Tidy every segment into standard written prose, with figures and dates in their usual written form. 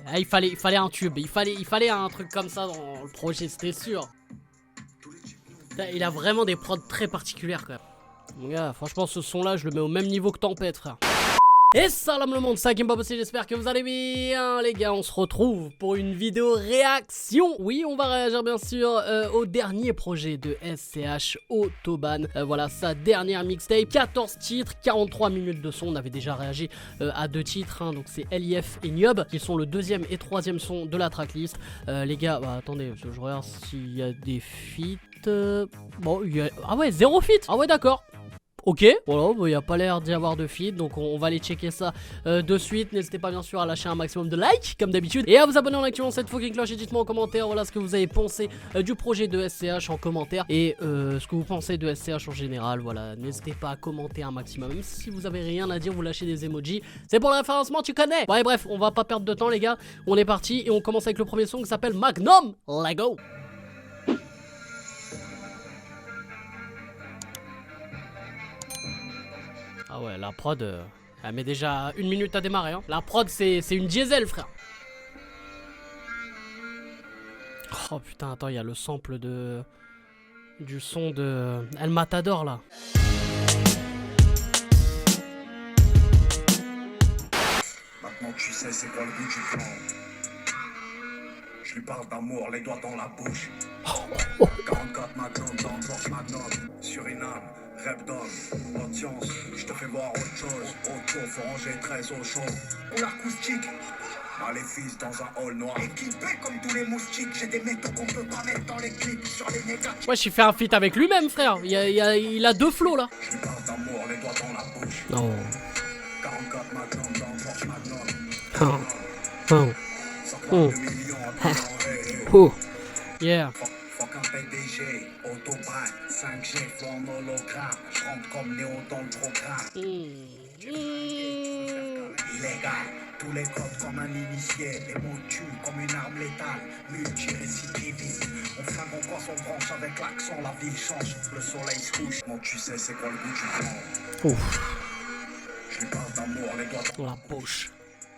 Ah, il fallait un tube, il fallait un truc comme ça dans le projet, c'était sûr. Il a vraiment des prods très particulières quand même. Mon gars, franchement ce son là je le mets au même niveau que Tempête, frère. Et salam le monde, c'est Hakim Babossi, j'espère que vous allez bien les gars. On se retrouve pour une vidéo réaction. Oui, on va réagir bien sûr au dernier projet de SCH, Autobahn. Voilà sa dernière mixtape, 14 titres, 43 minutes de son. On avait déjà réagi à 2 titres, hein, donc c'est LIF et Niob qui sont le deuxième et troisième son de la tracklist. Les gars, bah, attendez, je regarde s'il y a des feats. Bon, ah ouais, 0 feat. Ah ouais, d'accord. Ok, voilà, il n'y a pas l'air d'y avoir de feed, donc on va aller checker ça de suite. N'hésitez pas bien sûr à lâcher un maximum de likes, comme d'habitude, et à vous abonner en activant cette fucking cloche. Et dites-moi en commentaire, voilà ce que vous avez pensé du projet de SCH en commentaire, et ce que vous pensez de SCH en général. Voilà, n'hésitez pas à commenter un maximum, même si vous avez rien à dire, vous lâchez des emojis. C'est pour le référencement, tu connais. Ouais, bref, on va pas perdre de temps les gars, on est parti, et on commence avec le premier son qui s'appelle Magnum. Let's go. Ah ouais, la prod, elle met déjà 1 minute à démarrer. Hein. La prod, c'est une diesel, frère. Oh putain, attends, il y a le sample du son de El Matador, là. Maintenant tu sais c'est quoi le but du plan. Je lui parle d'amour, les doigts dans la bouche. 44 Magnum dans le Porsche Magnum. Suriname, rêve d'homme, audience, je te fais voir autre chose. Autour, faut ranger 13 au chaud. On l'acoustique, maléfice dans un hall noir. Équipé comme tous les moustiques, j'ai des métaux qu'on peut pas mettre dans les clips. Sur les négatifs. Ouais, j'ai fait un feat avec lui-même, frère. Il a 2 flows, là. Je lui parle d'amour, les doigts dans la bouche. Non. 44 Magnum dans le Porsche Magnum. Oh. 142 millions à Oh. Yeah. Fuck un PDG, Autobahn, 5G, flow en hologramme. Je rentre comme Néo dans le programme. Illégal, tous les codes comme un initié. Les mots tuent comme une arme létale. Multi-récidiviste. On flingue en quoi son branche avec l'accent. La ville change, le soleil se couche. Bon, tu sais c'est quoi le goût du vent. Ouf. Je lui parle d'amour, les doigts Dans la poche.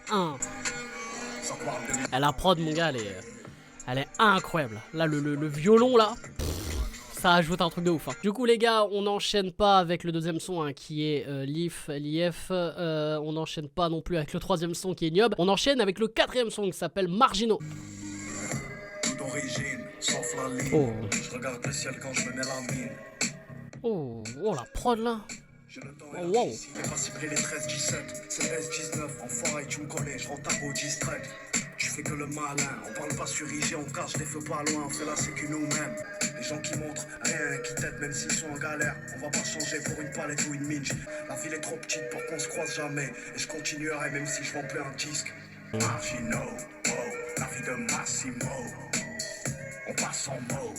sans croire de La prod, mon gars, elle est incroyable. Là, le violon, là, ça ajoute un truc de ouf. Hein. Du coup, les gars, on n'enchaîne pas avec le deuxième son, hein, qui est LIF. On n'enchaîne pas non plus avec le troisième son, qui est Niob. On enchaîne avec le quatrième son, qui s'appelle Marginaux. d'origine, sauf la ligne. Oh. Je regarde le ciel quand je me mets la mine. Oh, la prod, là. J'ai le temps Oh, wow. J'ai pas ciblé les 13-17, c'est S-19, enfoiré, tu me connais, je rentre à beau distrait. Tu fais que le malin, on parle pas sur IG, on cache les feux pas loin, on fait la sécu nous-mêmes. Les gens qui montrent rien, qui t'aident même s'ils sont en galère, on va pas changer pour une palette ou une minge. La ville est trop petite pour qu'on se croise jamais, et je continuerai même si je vends plus un disque. Marginaux, oh, la vie de Massimo. On passe en mode,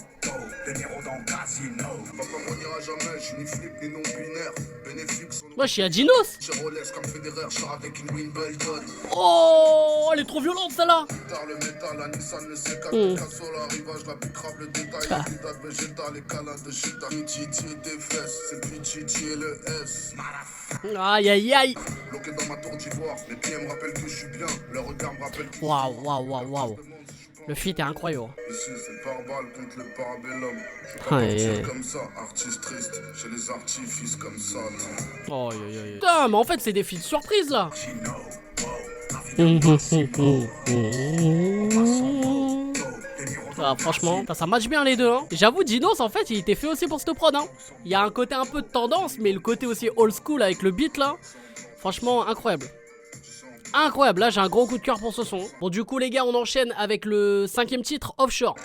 De Niro dans le casino. Papa m'en dira jamais, je suis ni flip ni non-binaire. Bénéfique, son Moi, je suis à Dinos. j'ai Rolex comme Federer, je sors avec une Wimbledon. Oh, elle est trop violente, celle-là. Tard le métal, la Nissan, le C4, Picasso, l'arrivage, la bicrave, le détail, les dates végétales, les câlins de shit, Pichichi des fesses, c'est Pichichi et le S. Aïe, aïe, aïe. Bloqué dans ma tour d'ivoire, les pieds me rappellent que je suis bien, le regard me rappelle que Waouh. Le feat est incroyable. Ici, c'est le pare-balles contre le parabellum. Je vais Ah, pas yeah. partir comme ça, artiste triste, j'ai les artifices comme ça. Oh, putain, mais en fait, c'est des feats surprises, là. Casino, oh, la vie de Massimo. Ah, franchement, ça match bien les deux. Hein. J'avoue, Dinos, en fait, il était fait aussi pour cette prod. Hein. Il y a un côté un peu de tendance, mais le côté aussi old school avec le beat, là. Franchement, incroyable. Incroyable, là j'ai un gros coup de cœur pour ce son. Bon du coup les gars on enchaîne avec le 5e titre, Offshore.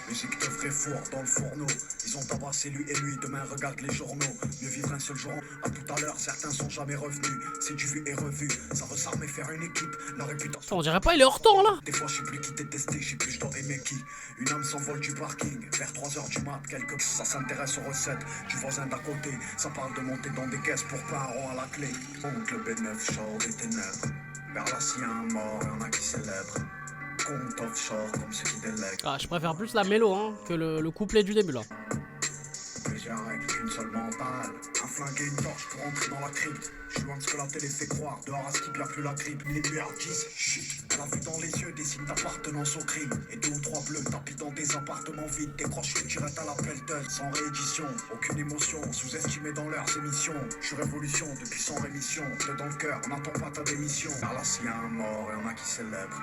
Musique de vrai four dans le fourneau. Ils ont tabassé lui et lui, demain regarde les journaux. Mieux vivre un seul jour, à tout à l'heure, certains sont jamais revenus. C'est du vu et revu, ça ressemble mais faire une équipe. La réputation. On dirait pas il est hors temps là. Des fois je sais plus qui détester, je sais plus je dois aimer qui. Une âme s'envole du parking, vers 3h du mat, ça s'intéresse aux recettes du voisin d'à côté. Ça parle de monter dans des caisses pour pas un rond à la clé. Oncle B9 sort des ténèbres. Vers la sien mort, y'en a qui célèbrent. Compte offshore comme ceux qui délèguent. Ah je préfère plus la mélo hein, que le couplet du début là. Plusieurs j'arrête qu'une seule mentale. Un flingue et une torche pour entrer dans la crypte. Je suis loin de ce que la télé fait croire, dehors à ce qui perd plus la grippe. Les lueurs disent chut, la vue dans les yeux, des signes d'appartenance au crime. Et 2 ou 3 bleus tapis dans des appartements vides. Décroche que tu restes à l'appel tel, sans réédition. Aucune émotion, sous-estimée dans leurs émissions. Je suis révolution depuis sans rémission. T'es dans le cœur, on n'attend pas ta démission. Par là, s'il y a un mort, et y'en a qui célèbrent.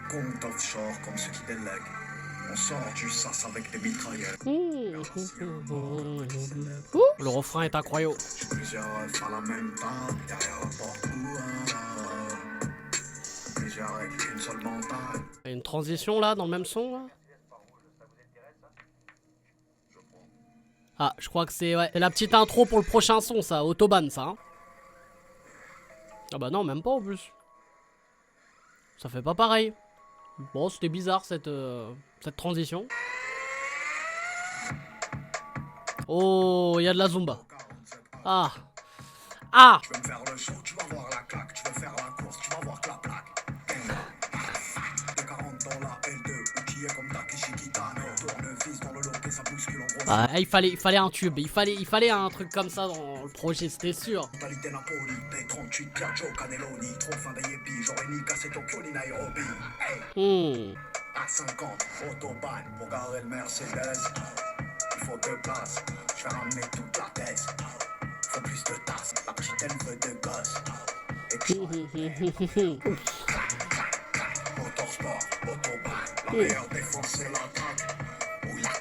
Compte offshore comme ceux qui délèguent. On sort du sas avec des mitraillettes. Le refrain est incroyable. J'ai plusieurs rêves à la même temps, derrière la porte. Mais j'arrête qu'une seule mentale. Il y a une transition là, dans le même son là. Ah, je crois que c'est ouais, c'est la petite intro pour le prochain son, ça. Autobahn, ça. Hein. Ah bah non, même pas en plus. Ça fait pas pareil. Bon, c'était bizarre cette transition. Oh, il y a de la Zumba. Ah. Ah. Tu veux me faire le show, tu vas voir la claque. Tu veux faire la course, tu vas voir que la plaque. De 40 dans la L2, outillé comme Takeshi Kitano. Tournevis dans le loquet, ça bouscule en gros. Ah, il fallait un tube. Il fallait un truc comme ça dans le projet, c'était sûr. Totalité Napoli, P38, Piaggio, Cannelloni. Trop fin des yépis, j'aurais ni cassé Tokyo ni Nairobi. Hey. À 50, autobahn, pour garer le Mercedes. Il faut 2 places, je vais ramener toute la thèse. Faut plus de tasses, la petite elle veut de gosse. Motorsport, autobahn, la meilleure défense c'est l'attaque. Ou la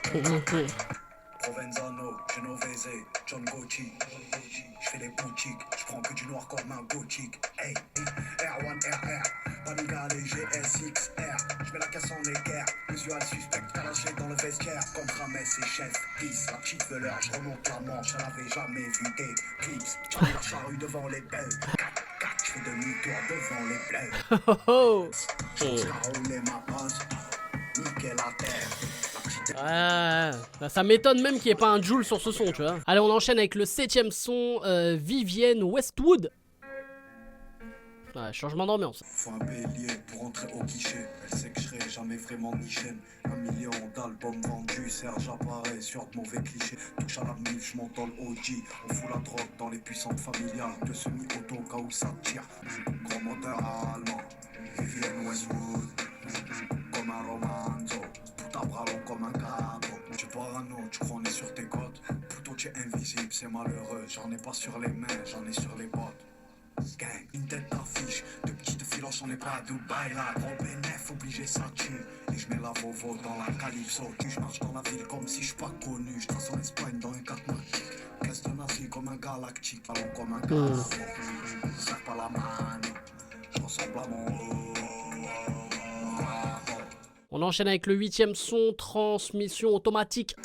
Provenzano, Genovese, John Gucci. Je fais des boutiques, je prends que du noir comme un gothique. Hey, R1RR, Panigale GSXR. Je mets la casse en équerre, usual suspect calagé dans le vestiaire. Contre Rames et chef, peace, la petite veleur. Je remonte la manche, elle avait jamais vu des clips. J'avais la charrue devant les belles. 4-4, je fais demi-tour devant les bleus. Oh oh. J'ose rouler ma bosse, niquer la terre. Ouais, ça m'étonne même qu'il n'y ait pas un Joule sur ce son, tu vois. Allez, on enchaîne avec le 7ème son, Vivienne Westwood. Ouais, changement d'ambiance. Faut un bélier pour entrer au guichet. Elle sait que je serai jamais vraiment nichaine. 1 million d'albums vendus, Serge apparaît sur de mauvais clichés. Touche à la mif, je m'entends le OG. On fout la drogue dans les puissantes familiales. De semi-auto au cas où ça tire. Gros moteur allemand, Vivienne Westwood. Comme un romanzo, tout à bras long comme un cabot. Tu parano, tu crois on est sur tes côtes. Plutôt tu es invisible, c'est malheureux. J'en ai pas sur les mains, j'en ai sur les bottes. Gang, une tête d'affiche, de petites filoches, on est pas à Dubaï là. Gros bénéf, obligé ça tue. Et je mets la Vovo dans la Calypso. Je marche dans la ville comme si je suis pas connu. Je trace en Espagne dans un 4 marques. Caisse de nazi comme un galactique. Allons comme un galactique. Serre pas la mano. Je ressemble à mon. On enchaîne avec le 8ème son, transmission automatique.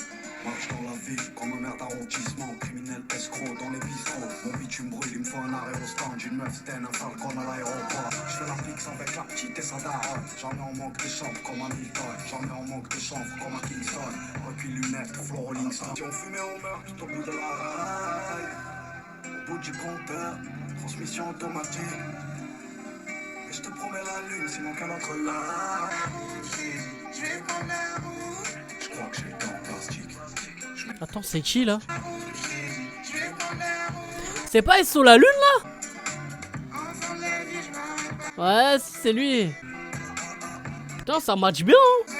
Marche dans la ville comme un maire d'arrondissement. Criminel escroc dans les bistrots. Mon bitume brûle, il me faut un arrêt au stand. Une meuf sten, un falcon à l'aéroport. Je fais la fixe avec la petite et sa daronne. J'en ai en manque de chanvre comme un Milton. J'en ai en manque de chanvre comme un Kingston. Recul lunettes, flow Rolling Stone. Si on fumait, on meurt tout au bout de la raille. Au bout du compteur, transmission automatique. Et je te promets la lune, sinon qu'un autre là. Je vais prendre la route. Je crois que j'ai le temps en plastique. Attends, c'est qui là? C'est pas SO la lune là? Ouais, c'est lui. Putain, ça match bien hein.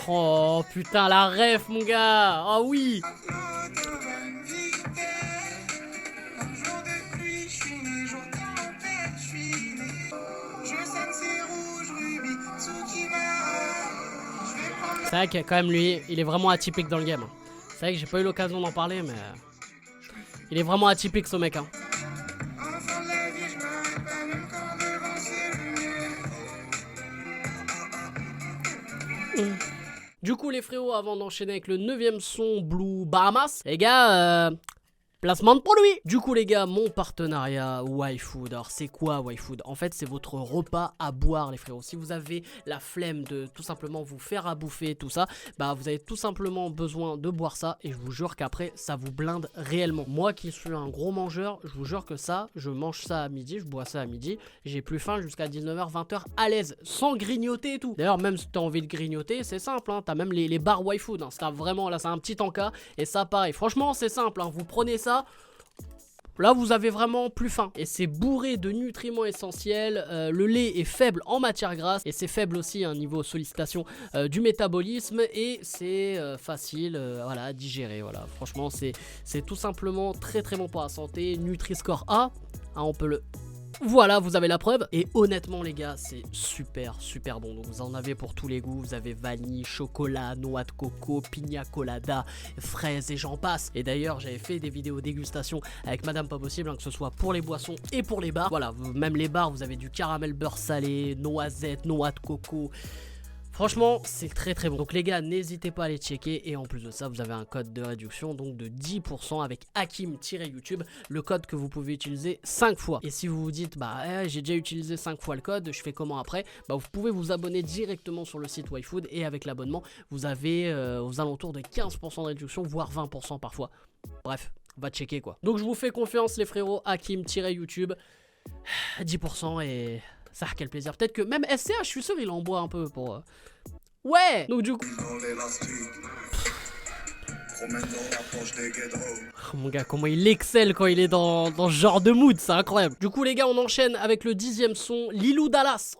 Oh putain, la ref mon gars. Oh oui. C'est vrai que quand même lui, il est vraiment atypique dans le game. C'est vrai que j'ai pas eu l'occasion d'en parler, mais il est vraiment atypique ce mec. Hein. Du coup les frérots, avant d'enchaîner avec le 9ème son Blue Bahamas, les gars, Placement de produit. Du coup les gars, mon partenariat YFood. Alors c'est quoi YFood? En fait c'est votre repas à boire les frérots. Si vous avez la flemme de tout simplement vous faire à bouffer tout ça, bah vous avez tout simplement besoin de boire ça. Et je vous jure qu'après ça vous blinde réellement. Moi qui suis un gros mangeur, je vous jure que ça, je mange ça à midi, je bois ça à midi. J'ai plus faim jusqu'à 19h, 20h à l'aise, sans grignoter et tout. D'ailleurs même si t'as envie de grignoter, c'est simple, hein. T'as même les bars YFood, hein. C'est vraiment, là c'est un petit encas. Et ça pareil, franchement c'est simple, hein. Vous prenez ça, là vous avez vraiment plus faim. Et c'est bourré de nutriments essentiels. Le lait est faible en matière grasse. Et c'est faible aussi hein, niveau sollicitation du métabolisme. Et c'est facile voilà, à digérer. Voilà. Franchement c'est tout simplement très très bon pour la santé. Nutri-Score A, hein, on peut le... Voilà, vous avez la preuve. Et honnêtement les gars, c'est super super bon. Donc vous en avez pour tous les goûts. Vous avez vanille, chocolat, noix de coco, pina colada, fraises et j'en passe. Et d'ailleurs j'avais fait des vidéos dégustation avec Madame Pas Possible, hein, que ce soit pour les boissons et pour les bars. Voilà, même les bars, vous avez du caramel beurre salé, noisette, noix de coco. Franchement, c'est très très bon. Donc les gars, n'hésitez pas à les checker. Et en plus de ça, vous avez un code de réduction donc de 10% avec Hakim-YouTube. Le code que vous pouvez utiliser 5 fois. Et si vous vous dites, bah j'ai déjà utilisé 5 fois le code, je fais comment après? Bah vous pouvez vous abonner directement sur le site YFood. Et avec l'abonnement, vous avez aux alentours de 15% de réduction, voire 20% parfois. Bref, va checker quoi. Donc je vous fais confiance les frérots, Hakim-YouTube. 10% et... ça a quel plaisir. Peut-être que même SCH, je suis sûr, il en boit un peu pour... Ouais. Donc du coup... Oh, mon gars, comment il excelle quand il est dans ce genre de mood, c'est incroyable. Du coup les gars, on enchaîne avec le 10e son, Lilou Dallas.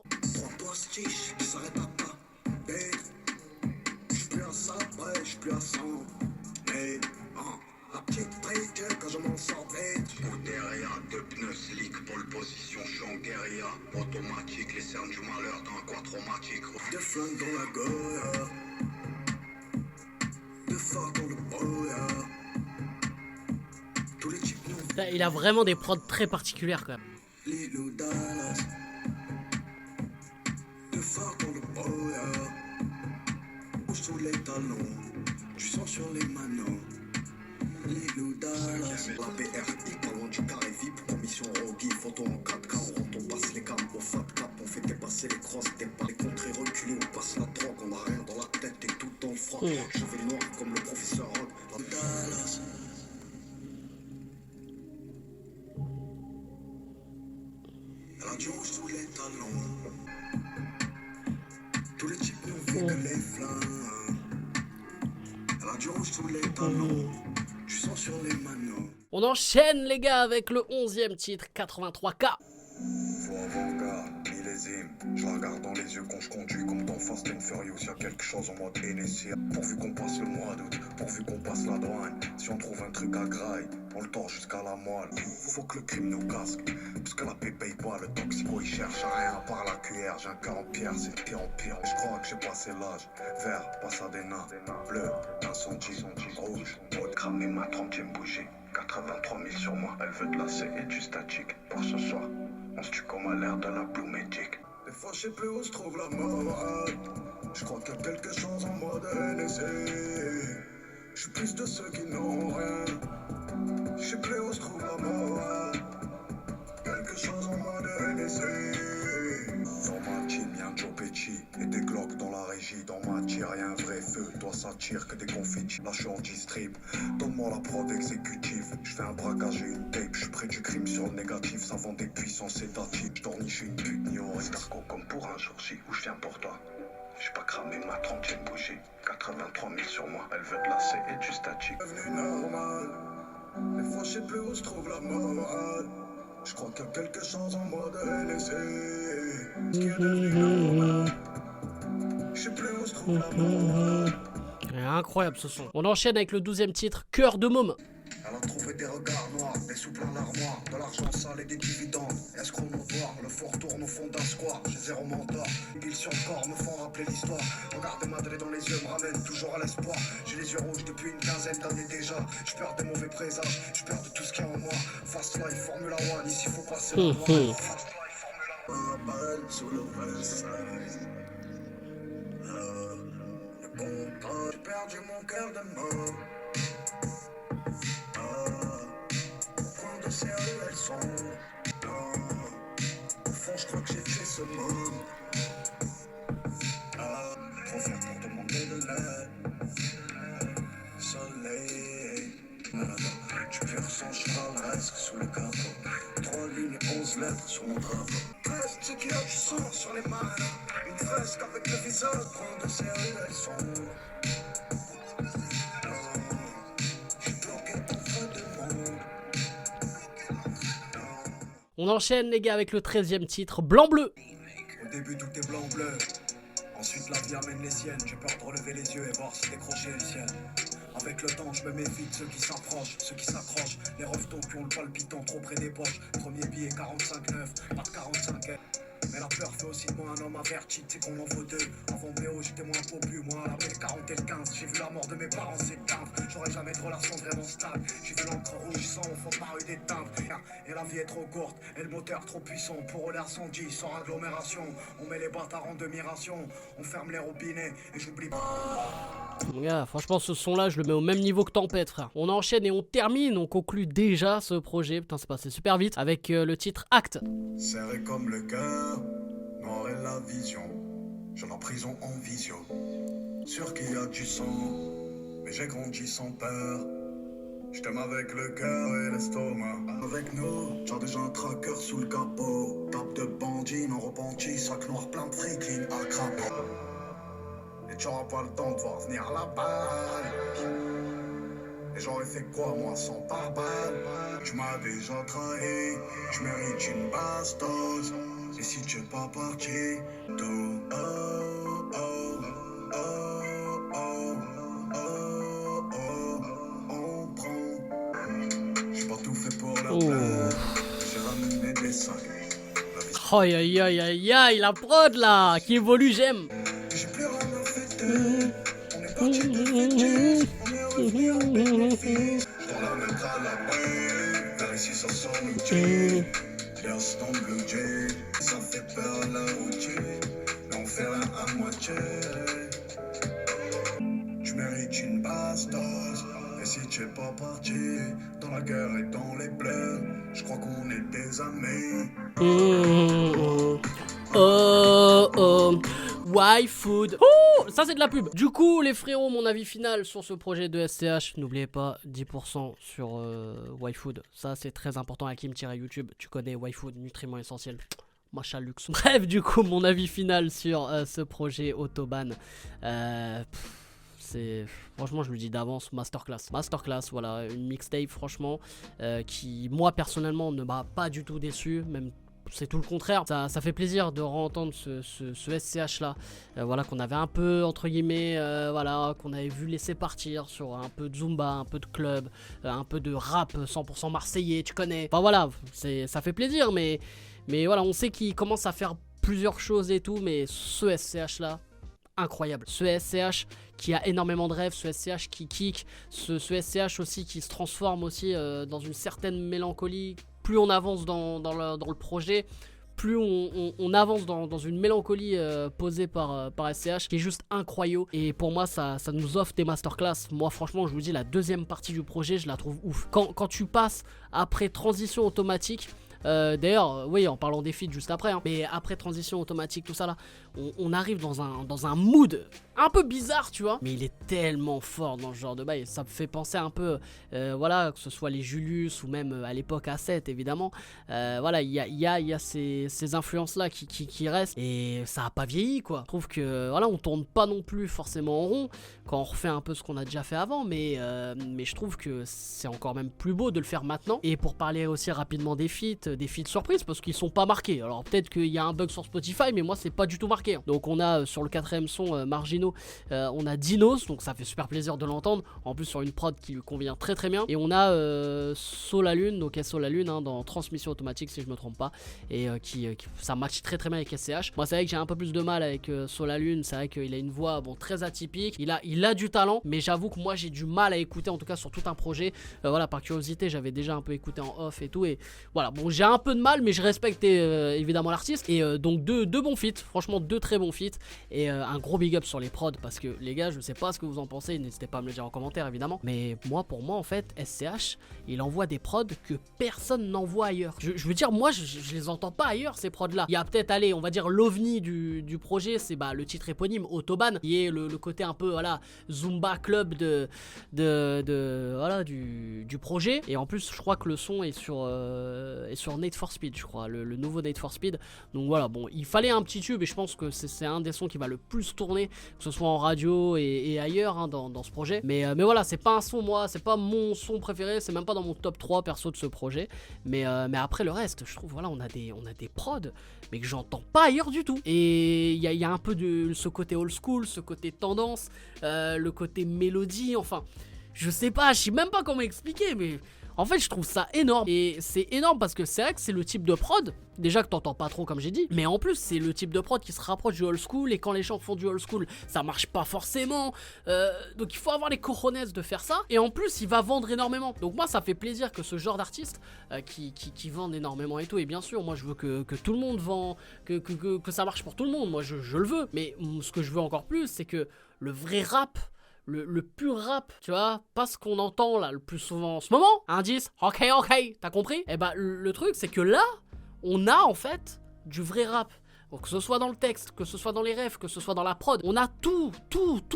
Quand je m'en sors vite, derrière deux pneus slick, pole position, je suis en guérilla. Automatique, les cernes du malheur dans un quadromatique. Deux flingues dans la goya, deux phares dans le boya. Tous les types nous. Il a vraiment des prods très particulières quand même. Lilou Dallas, deux phares dans le boya. Ou sous les talons, du sang sur les manos. Lilou Dallas, la BRI, pas loin du carré VIP, commission Rogi, photo en 4K, on rentre, on passe les gammes au fat cap, on fait dépasser les crosses, dépasse les contrées reculées, on passe la drogue, on a rien dans la tête, t'es tout dans le froid, cheveux noirs comme le professeur Rock, Lilou Dallas. Elle a du rouge sous les talons, tous les types nous font que les flammes, elle a du rouge sous les talons. Sur les manos. On enchaîne les gars avec le 11e titre, 83K. Faut avant-garde, millésime. Je la regarde dans les yeux quand je conduis comme dans Fast and Furious. Y'a quelque chose en mode NSC. Pourvu qu'on passe le mois d'août, pourvu qu'on passe la douane. Si on trouve un truc à graille, on le tord jusqu'à la moelle. Faut que le crime nous casque, parce que la paix paye pas. Le toxico il cherche à rien à part la cuillère. J'ai un cœur en pierre, c'est de pire en pire. Je crois que j'ai passé l'âge. Vert, Pasadena, bleu, incendie, rouge. Mode cramé ma 30e bougie. 83 000 sur moi, elle veut de la C et du statique. Pour ce soir, on se tue comme à l'air de la Blue Magic. Des fois je sais plus où se trouve la morale. Je crois qu'il y a quelque chose en mode NSC. Je suis plus de ceux qui n'ont rien. Je sais plus où se trouve la morale. Quelque chose en mode NSC. Dans ma team, y'a un Joe Pesci et des Glocks dans la régie. Dans ma tire, y'a un vrai feu. Toi, ça tire que des confettis. Là, je suis en G-strip. Donne-moi la prod exécutive. Je fais un braquage et une tape. Je suis près du crime sur le négatif. Ça vend des puissances sédatives. Je torniche une pute ignorée. Starco comme pour un sourcil. Où je viens pour toi. Je suis pas cramé ma 30e bougie. 83 000 sur moi. Elle veut de la C et du statique. Devenu normal. Des fois je sais plus où se trouve la morale. Je crois qu'il y a quelque chose en mode NSC. Ce qui est devenu normal. Je sais plus où se trouve la morale. Incroyable ce son. On enchaîne avec le 12e titre, Cœur de môme. Elle a trouvé des regards noirs, des sous plein l'armoire, de l'argent sale et des dividendes. Est-ce qu'on nous voit? Le fort tourne au fond d'un square. J'ai zéro mentor, piles sur le corps me font rappeler l'histoire. Regardez Madrid dans les yeux me ramène toujours à l'espoir. J'ai les yeux rouges depuis une quinzaine d'années déjà. Je perds des mauvais présages, je perds de tout ce qu'il y a en moi. Fast Life, Formula 1, ici faut passer la loi. Fast Life, Formula 1, balle sous le West Side. Le contrat, j'ai perdu mon cœur de mort. ces rues, elles sont. Au fond, je crois que j'ai fait ce monde. Trop fort pour demander de l'aide. Soleil. Tu pur sang, je parle presque sous le capot. 3 lignes et 11 lettres sur mon drapeau. Reste ce qui a du sang sur les mains. Une fresque avec le visage. Prends de ces rues, elles sont. On enchaîne les gars avec le 13e titre, Blanc-Bleu. Au début tout est blanc-bleu. Ensuite la vie amène les siennes. J'ai peur de relever les yeux et voir se décrocher le ciel. Avec le temps je me méfie de ceux qui s'approchent, ceux qui s'accrochent. Les revetons qui ont le palpitant trop près des poches. Premier billet 45,9, pas de 45. Mais la peur fait aussi de moi un homme averti, tu sais qu'on en faut deux. Avant BO j'étais moins popu, moi après les 40 et le 15. J'ai vu la mort de mes parents s'éteindre, j'aurais jamais de relation vraiment stable. J'ai vu l'encre rouge sans au fond de ma rue d'éteindre. Et la vie est trop courte, et le moteur trop puissant. Pour l'air incendie, sans agglomération. On met les bâtards en demi-ration, on ferme les robinets et j'oublie pas. Mon gars, franchement ce son là je le mets au même niveau que Tempête frère. On enchaîne et on termine, on conclut déjà ce projet. Putain c'est passé super vite avec le titre Acte. Serré comme le cœur, noir est la vision. J'en en prison en visio. Sûr qu'il y a du sang, mais j'ai grandi sans peur. Je t'aime avec le cœur et l'estomac. Avec nous, j'ai déjà un tracker sous le capot. Tape de bandit, non repenti, sac noir plein de fric, ligne à crapaud. Et tu auras pas le temps de voir venir la balle. Et j'aurais fait quoi moi sans pare-balles? Tu m'as déjà trahi, je mérite une bastos. Et si tu es pas parti, tout oh oh oh oh oh oh, on prend. J'ai pas tout fait pour la plaire, j'ai ramené des sacs. Aïe aïe aïe aïe aïe, la prod là qui évolue, j'aime. J'ai plus rien à fêter. On est parti de Fidji. On est revenu en bénéfice. Dans la même à la baie, vers ici ça sent le G. L'air dans le blue jay, ça fait peur à la routine. Mais on fait rien à moitié. Tu mérites une bastos. Et si tu es pas parti, dans la guerre et dans les bleus, je crois qu'on est des amis. Oh oh, Y-Food. Oh, ça c'est de la pub. Du coup les frérots, mon avis final sur ce projet de SCH. N'oubliez pas 10% sur Y-Food. Ça c'est très important. Hakim-YouTube, tu connais Y-Food, nutriments essentiels. Machin luxe. Bref, du coup mon avis final sur ce projet Autobahn. C'est franchement, je le dis d'avance, masterclass, voilà, une mixtape franchement qui moi personnellement ne m'a pas du tout déçu, même c'est tout le contraire. Ça fait plaisir de re-entendre ce SCH là, voilà, qu'on avait un peu entre guillemets, voilà, qu'on avait vu laisser partir sur un peu de Zumba, un peu de club, un peu de rap 100% marseillais, tu connais. Enfin voilà, ça fait plaisir, mais voilà, on sait qu'il commence à faire plusieurs choses et tout, mais ce SCH là, incroyable. Ce SCH qui a énormément de rêves, ce SCH qui kick, ce SCH aussi qui se transforme aussi dans une certaine mélancolie. Plus on avance dans le projet, plus on avance dans une mélancolie posée par SCH qui est juste incroyable. Et pour moi ça nous offre des masterclass. Moi franchement je vous dis, la deuxième partie du projet je la trouve ouf. Quand tu passes après transition automatique, d'ailleurs, oui, en parlant des feats juste après, hein, mais après transition automatique, tout ça là, on arrive dans un mood un peu bizarre, tu vois, mais il est tellement fort dans ce genre de bail. Ça me fait penser un peu, voilà, que ce soit les Julius ou même à l'époque A7 évidemment, voilà, il y a ces influences là qui restent et ça a pas vieilli quoi. Je trouve que voilà, on tourne pas non plus forcément en rond quand on refait un peu ce qu'on a déjà fait avant, mais je trouve que c'est encore même plus beau de le faire maintenant. Et pour parler aussi rapidement des feats surprises, parce qu'ils sont pas marqués. Alors peut-être qu'il y a un bug sur Spotify, mais moi c'est pas du tout marqué. Donc on a sur le 4ème son Marginaux, on a Dinos, donc ça fait super plaisir de l'entendre. En plus sur une prod qui lui convient très très bien. Et on a Solalune, donc Solalune hein, dans Transmission Automatique si je me trompe pas, et ça match très très bien avec SCH. Moi c'est vrai que j'ai un peu plus de mal avec Solalune. C'est vrai qu'il a une voix bon très atypique. Il a du talent, mais j'avoue que moi j'ai du mal à écouter, en tout cas sur tout un projet. Voilà, par curiosité j'avais déjà un peu écouté en off et tout, et voilà, bon j'ai un peu de mal, mais je respecte évidemment l'artiste. Et donc deux bons feats, franchement deux très bons feats, et un gros big up sur les prods, parce que les gars, je sais pas ce que vous en pensez, n'hésitez pas à me le dire en commentaire évidemment, mais moi, pour moi en fait, SCH, il envoie des prods que personne n'envoie ailleurs. Je veux dire, moi, je les entends pas ailleurs ces prods là. Il y a peut-être, allez, on va dire l'ovni du projet, c'est bah le titre éponyme Autobahn, qui est le côté un peu voilà Zumba club voilà du projet. Et en plus, je crois que le son est sur Need for Speed, je crois, le nouveau Need for Speed. Donc voilà, bon, il fallait un petit tube et je pense que c'est un des sons qui va le plus tourner, que ce soit en radio et ailleurs hein, dans ce projet. Mais voilà, c'est pas un son, moi, c'est pas mon son préféré, c'est même pas dans mon top 3 perso de ce projet. Mais après le reste, je trouve, voilà, on a des prods, mais que j'entends pas ailleurs du tout. Et il y a un peu de ce côté old school, ce côté tendance, le côté mélodie, enfin, je sais même pas comment expliquer, mais en fait je trouve ça énorme. Et c'est énorme parce que c'est vrai que c'est le type de prod, déjà que t'entends pas trop comme j'ai dit, mais en plus c'est le type de prod qui se rapproche du old school, et quand les gens font du old school, ça marche pas forcément, donc il faut avoir les cojones de faire ça, et en plus il va vendre énormément. Donc moi ça fait plaisir que ce genre d'artiste qui vendent énormément et tout, et bien sûr moi je veux que tout le monde vend, que ça marche pour tout le monde, moi je le veux, mais ce que je veux encore plus, c'est que le vrai rap, le pur rap, tu vois, pas ce qu'on entend là le plus souvent en ce moment, indice, ok, t'as compris? Et bah le truc c'est que là, on a en fait du vrai rap. Donc, que ce soit dans le texte, que ce soit dans les refs, que ce soit dans la prod, on a tout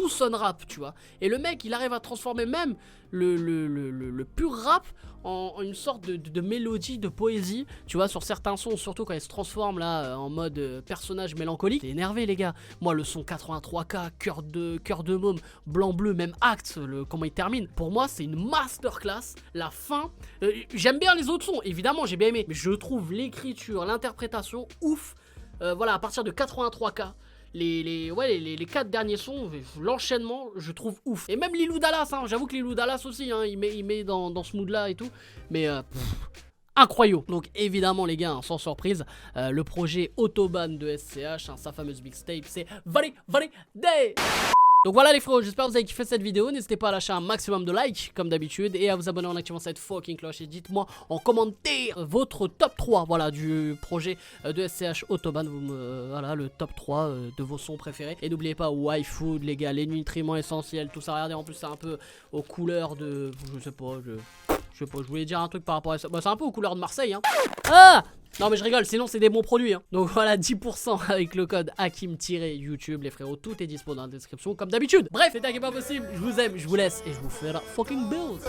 sonne rap, tu vois. Et le mec, il arrive à transformer même le pur rap en une sorte de mélodie, de poésie, tu vois, sur certains sons, surtout quand il se transforme là en mode personnage mélancolique. C'est énervé les gars. Moi le son 83K, cœur de môme, blanc-bleu, même acte, comment il termine, pour moi c'est une masterclass. La fin, j'aime bien les autres sons, évidemment j'ai bien aimé, mais je trouve l'écriture, l'interprétation ouf. Voilà, à partir de 83K, les 4 derniers sons, l'enchaînement, je trouve ouf. Et même Lilou Dallas, hein, j'avoue que Lilou Dallas aussi, hein, il met dans ce mood là et tout. Mais incroyable. Donc évidemment les gars, hein, sans surprise, le projet Autobahn de SCH, hein, sa fameuse mixtape, c'est validé. Donc voilà les frérots, j'espère que vous avez kiffé cette vidéo. N'hésitez pas à lâcher un maximum de likes comme d'habitude et à vous abonner en activant cette fucking cloche. Et dites-moi en commentaire votre top 3 voilà, du projet de SCH Autobahn. Voilà, le top 3 de vos sons préférés. Et n'oubliez pas Wi-Food les gars, les nutriments essentiels, tout ça. Regardez, en plus c'est un peu aux couleurs de... Je sais pas, je voulais dire un truc par rapport à ça. Bah, c'est un peu aux couleurs de Marseille hein. Ah non mais je rigole, sinon c'est des bons produits hein. Donc voilà, 10% avec le code Hakim-YouTube les frérots, tout est dispo dans la description comme d'habitude. Bref, c'était pas possible, je vous aime, je vous laisse et je vous fais la fucking build.